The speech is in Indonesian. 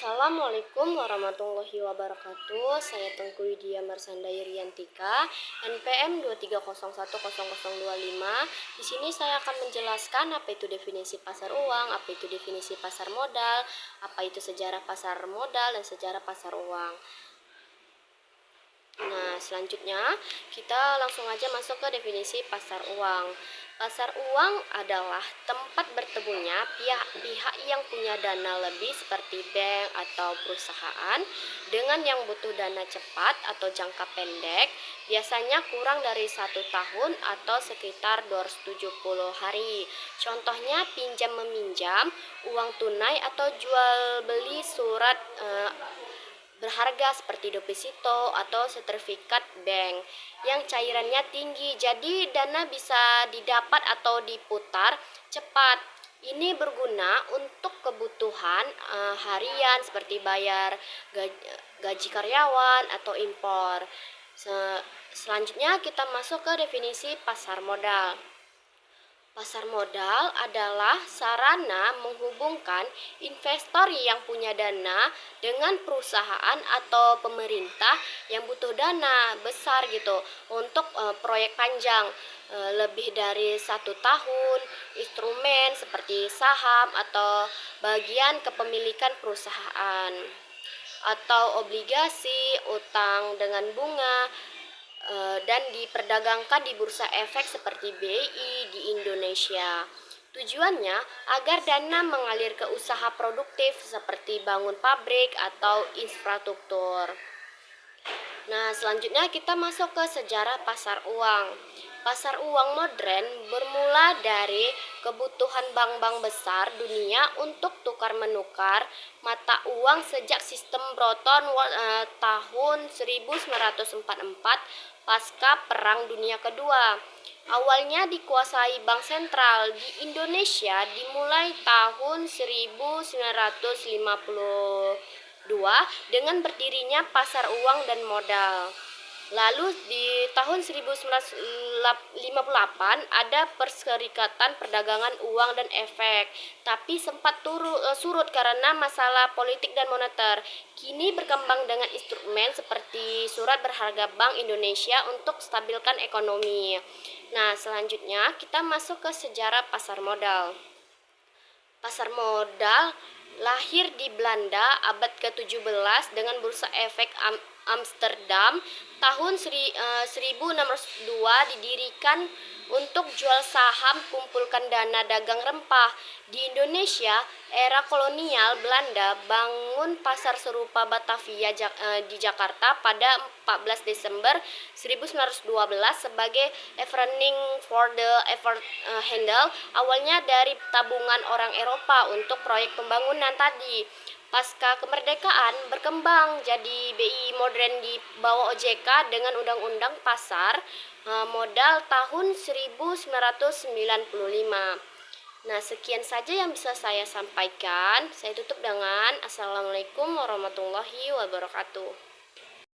Assalamualaikum warahmatullahi wabarakatuh. Saya Tengku Widya Marsanda Iriantika, NPM 2301025. Di sini saya akan menjelaskan apa itu definisi pasar uang, apa itu definisi pasar modal, apa itu sejarah pasar modal dan sejarah pasar uang. Nah, selanjutnya kita langsung aja masuk ke definisi pasar uang. Pasar uang adalah tempat bertemunya pihak-pihak yang punya dana lebih seperti bank atau perusahaan dengan yang butuh dana cepat atau jangka pendek, biasanya kurang dari 1 tahun atau sekitar 270 hari. Contohnya pinjam meminjam, uang tunai atau jual beli surat berharga seperti deposito atau sertifikat bank yang cairannya tinggi, jadi dana bisa didapat atau diputar cepat. Ini berguna untuk kebutuhan harian seperti bayar gaji karyawan atau impor. Selanjutnya kita masuk ke definisi pasar modal. Pasar modal adalah sarana menghubungkan investor yang punya dana dengan perusahaan atau pemerintah yang butuh dana besar gitu untuk proyek panjang, lebih dari 1 tahun, instrumen seperti saham atau bagian kepemilikan perusahaan, atau obligasi, utang dengan bunga, dan diperdagangkan di bursa efek seperti BI di Indonesia. Tujuannya agar dana mengalir ke usaha produktif seperti bangun pabrik atau infrastruktur. Nah, selanjutnya kita masuk ke sejarah pasar uang. Pasar uang modern bermula dari kebutuhan bank-bank besar dunia untuk tukar-menukar mata uang sejak sistem Bretton Woods tahun 1944 pasca Perang Dunia Kedua. Awalnya dikuasai bank sentral di Indonesia dimulai tahun 1952 dengan berdirinya pasar uang dan modal. Lalu di tahun 1958 ada Perserikatan Perdagangan Uang dan Efek, tapi sempat surut karena masalah politik dan moneter. Kini berkembang dengan instrumen seperti surat berharga Bank Indonesia untuk stabilkan ekonomi. Nah, selanjutnya kita masuk ke sejarah pasar modal. Pasar modal lahir di Belanda abad ke-17 dengan bursa efek Amsterdam tahun 1602 didirikan untuk jual saham, kumpulkan dana dagang rempah. Di Indonesia, era kolonial Belanda bangun pasar serupa Batavia di Jakarta pada 14 Desember 1912 sebagai evening for the handle, awalnya dari tabungan orang Eropa untuk proyek pembangunan tadi. Pasca kemerdekaan berkembang jadi BI modern di bawah OJK dengan Undang-Undang Pasar Modal tahun 1995. Nah, sekian saja yang bisa saya sampaikan. Saya tutup dengan Assalamualaikum warahmatullahi wabarakatuh.